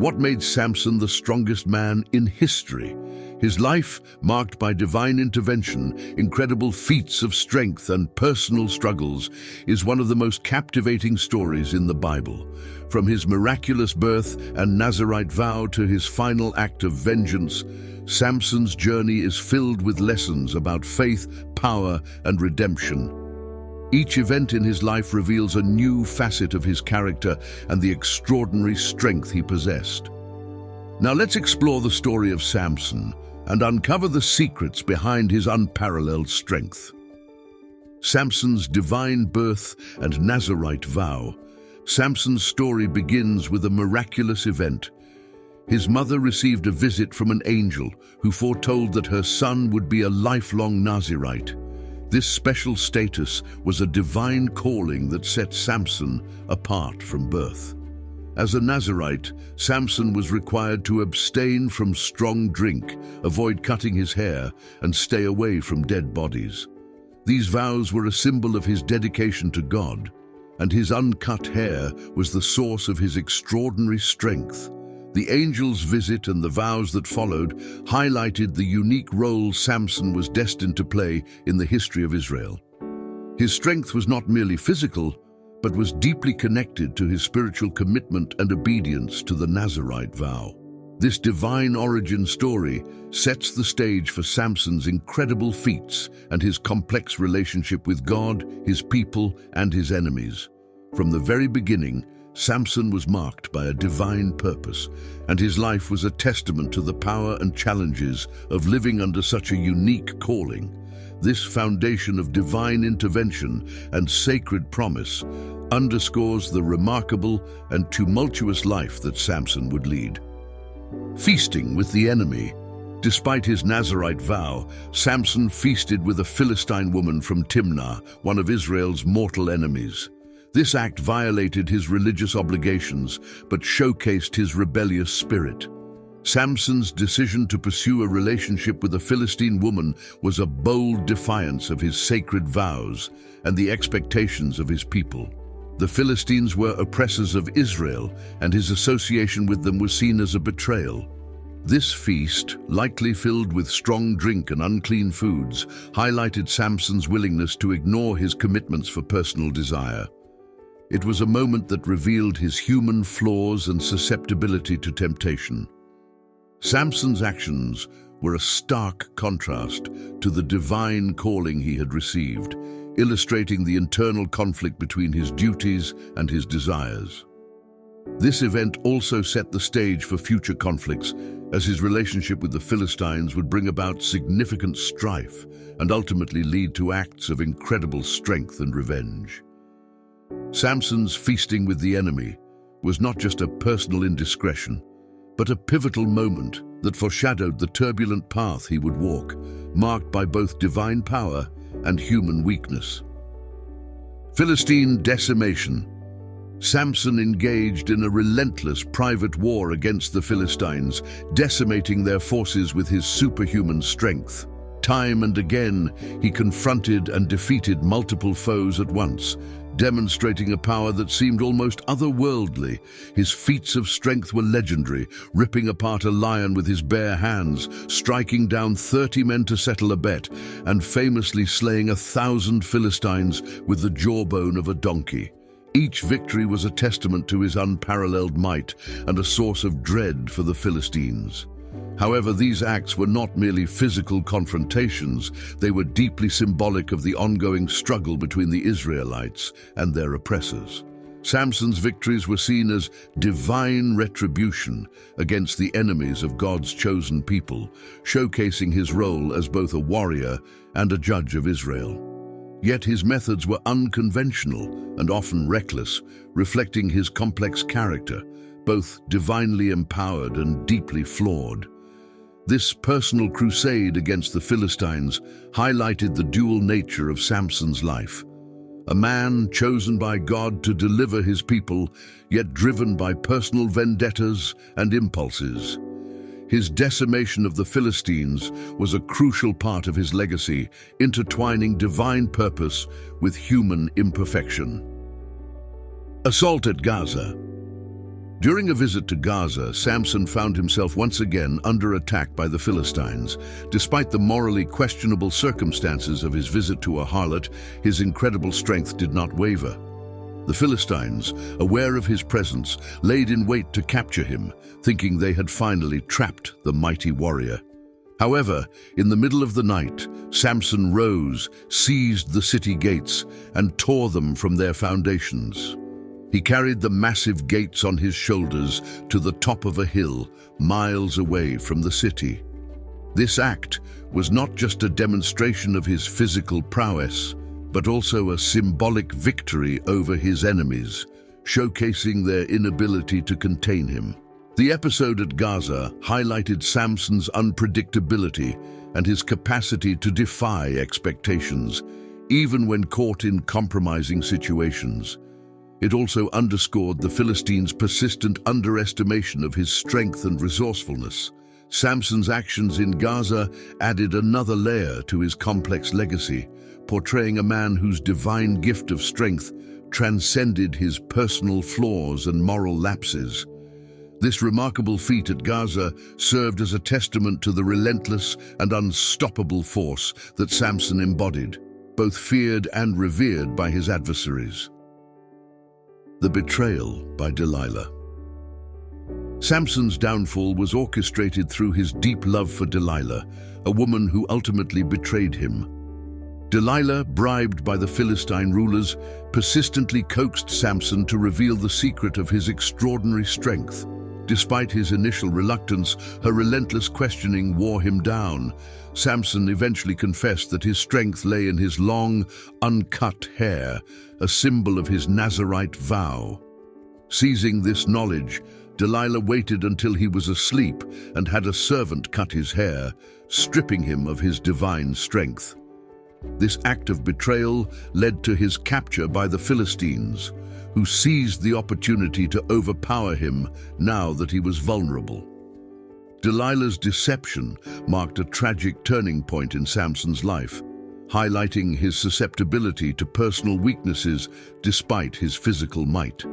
What made Samson the strongest man in history? His life, marked by divine intervention, incredible feats of strength and personal struggles, is one of the most captivating stories in the Bible. From his miraculous birth and Nazirite vow to his final act of vengeance, Samson's journey is filled with lessons about faith, power, and redemption. Each event in his life reveals a new facet of his character and the extraordinary strength he possessed. Now let's explore the story of Samson and uncover the secrets behind his unparalleled strength. Samson's divine birth and Nazirite vow. Samson's story begins with a miraculous event. His mother received a visit from an angel who foretold that her son would be a lifelong Nazirite. This special status was a divine calling that set Samson apart from birth. As a Nazirite, Samson was required to abstain from strong drink, avoid cutting his hair, and stay away from dead bodies. These vows were a symbol of his dedication to God, and his uncut hair was the source of his extraordinary strength. The angel's visit and the vows that followed highlighted the unique role Samson was destined to play in the history of Israel. His strength was not merely physical, but was deeply connected to his spiritual commitment and obedience to the Nazirite vow. This divine origin story sets the stage for Samson's incredible feats and his complex relationship with God, his people, and his enemies. From the very beginning, Samson was marked by a divine purpose, and his life was a testament to the power and challenges of living under such a unique calling. This foundation of divine intervention and sacred promise underscores the remarkable and tumultuous life that Samson would lead. Feasting with the enemy. Despite his Nazirite vow, Samson feasted with a Philistine woman from Timnah, one of Israel's mortal enemies. This act violated his religious obligations, but showcased his rebellious spirit. Samson's decision to pursue a relationship with a Philistine woman was a bold defiance of his sacred vows and the expectations of his people. The Philistines were oppressors of Israel, and his association with them was seen as a betrayal. This feast, likely filled with strong drink and unclean foods, highlighted Samson's willingness to ignore his commitments for personal desire. It was a moment that revealed his human flaws and susceptibility to temptation. Samson's actions were a stark contrast to the divine calling he had received, illustrating the internal conflict between his duties and his desires. This event also set the stage for future conflicts, as his relationship with the Philistines would bring about significant strife and ultimately lead to acts of incredible strength and revenge. Samson's feasting with the enemy was not just a personal indiscretion, but a pivotal moment that foreshadowed the turbulent path he would walk, marked by both divine power and human weakness. Philistine decimation. Samson engaged in a relentless private war against the Philistines, decimating their forces with his superhuman strength. Time and again, he confronted and defeated multiple foes at once, demonstrating a power that seemed almost otherworldly. His feats of strength were legendary, ripping apart a lion with his bare hands, striking down 30 men to settle a bet, and famously slaying 1,000 Philistines with the jawbone of a donkey. Each victory was a testament to his unparalleled might and a source of dread for the Philistines. However, these acts were not merely physical confrontations, they were deeply symbolic of the ongoing struggle between the Israelites and their oppressors. Samson's victories were seen as divine retribution against the enemies of God's chosen people, showcasing his role as both a warrior and a judge of Israel. Yet his methods were unconventional and often reckless, reflecting his complex character, both divinely empowered and deeply flawed. This personal crusade against the Philistines highlighted the dual nature of Samson's life. A man chosen by God to deliver his people, yet driven by personal vendettas and impulses. His decimation of the Philistines was a crucial part of his legacy, intertwining divine purpose with human imperfection. Assault at Gaza. During a visit to Gaza, Samson found himself once again under attack by the Philistines. Despite the morally questionable circumstances of his visit to a harlot, his incredible strength did not waver. The Philistines, aware of his presence, laid in wait to capture him, thinking they had finally trapped the mighty warrior. However, in the middle of the night, Samson rose, seized the city gates, and tore them from their foundations. He carried the massive gates on his shoulders to the top of a hill, miles away from the city. This act was not just a demonstration of his physical prowess, but also a symbolic victory over his enemies, showcasing their inability to contain him. The episode at Gaza highlighted Samson's unpredictability and his capacity to defy expectations, even when caught in compromising situations. It also underscored the Philistines' persistent underestimation of his strength and resourcefulness. Samson's actions in Gaza added another layer to his complex legacy, portraying a man whose divine gift of strength transcended his personal flaws and moral lapses. This remarkable feat at Gaza served as a testament to the relentless and unstoppable force that Samson embodied, both feared and revered by his adversaries. The betrayal by Delilah. Samson's downfall was orchestrated through his deep love for Delilah, a woman who ultimately betrayed him. Delilah, bribed by the Philistine rulers, persistently coaxed Samson to reveal the secret of his extraordinary strength. Despite his initial reluctance, her relentless questioning wore him down. Samson eventually confessed that his strength lay in his long, uncut hair, a symbol of his Nazirite vow. Seizing this knowledge, Delilah waited until he was asleep and had a servant cut his hair, stripping him of his divine strength. This act of betrayal led to his capture by the Philistines, who seized the opportunity to overpower him now that he was vulnerable. Delilah's deception marked a tragic turning point in Samson's life, highlighting his susceptibility to personal weaknesses despite his physical might.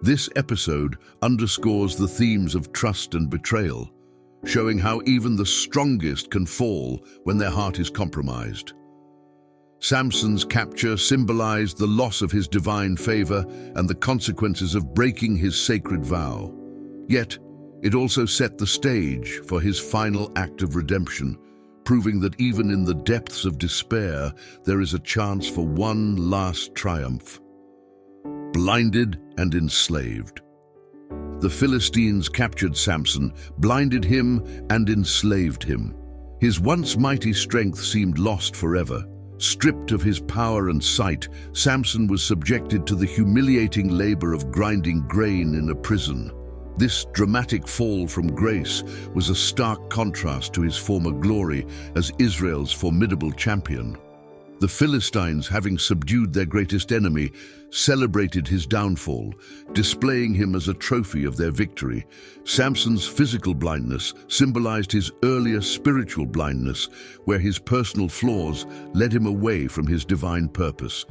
This episode underscores the themes of trust and betrayal, showing how even the strongest can fall when their heart is compromised. Samson's capture symbolized the loss of his divine favor and the consequences of breaking his sacred vow. Yet, it also set the stage for his final act of redemption, proving that even in the depths of despair, there is a chance for one last triumph. Blinded and enslaved. The Philistines captured Samson, blinded him, and enslaved him. His once mighty strength seemed lost forever. Stripped of his power and sight, Samson was subjected to the humiliating labor of grinding grain in a prison. This dramatic fall from grace was a stark contrast to his former glory as Israel's formidable champion. The Philistines, having subdued their greatest enemy, celebrated his downfall, displaying him as a trophy of their victory. Samson's physical blindness symbolized his earlier spiritual blindness, where his personal flaws led him away from his divine purpose.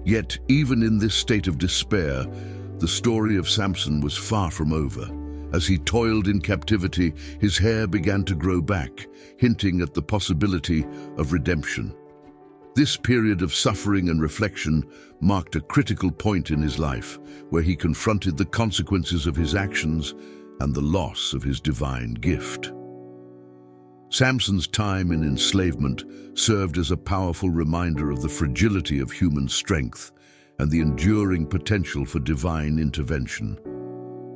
Yet, even in this state of despair, the story of Samson was far from over. As he toiled in captivity, his hair began to grow back, hinting at the possibility of redemption. This period of suffering and reflection marked a critical point in his life, where he confronted the consequences of his actions and the loss of his divine gift. Samson's time in enslavement served as a powerful reminder of the fragility of human strength and the enduring potential for divine intervention.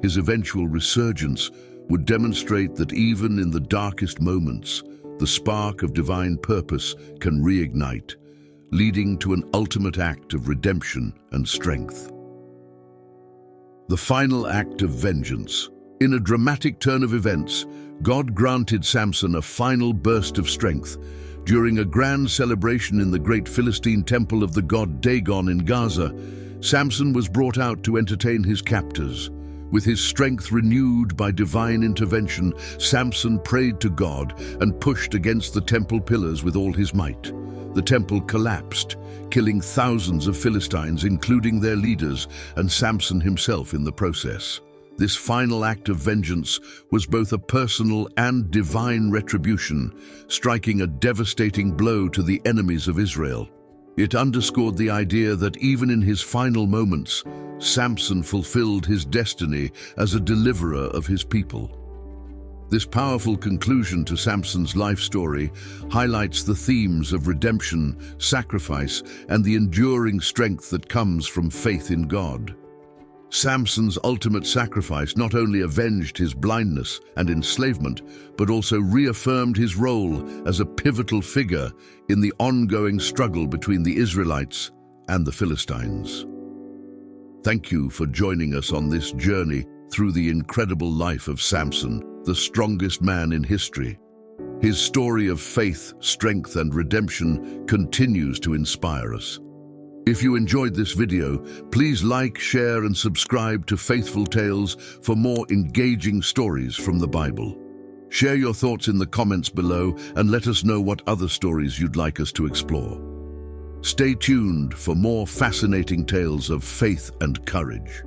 His eventual resurgence would demonstrate that even in the darkest moments, the spark of divine purpose can reignite, leading to an ultimate act of redemption and strength. The final act of vengeance. In a dramatic turn of events, God granted Samson a final burst of strength. During a grand celebration in the great Philistine temple of the god Dagon in Gaza, Samson was brought out to entertain his captors. With his strength renewed by divine intervention, Samson prayed to God and pushed against the temple pillars with all his might. The temple collapsed, killing thousands of Philistines, including their leaders, and Samson himself in the process. This final act of vengeance was both a personal and divine retribution, striking a devastating blow to the enemies of Israel. It underscored the idea that even in his final moments, Samson fulfilled his destiny as a deliverer of his people. This powerful conclusion to Samson's life story highlights the themes of redemption, sacrifice, and the enduring strength that comes from faith in God. Samson's ultimate sacrifice not only avenged his blindness and enslavement, but also reaffirmed his role as a pivotal figure in the ongoing struggle between the Israelites and the Philistines. Thank you for joining us on this journey through the incredible life of Samson, the strongest man in history. His story of faith, strength, and redemption continues to inspire us. If you enjoyed this video, please like, share, and subscribe to Faithful Tales for more engaging stories from the Bible. Share your thoughts in the comments below and let us know what other stories you'd like us to explore. Stay tuned for more fascinating tales of faith and courage.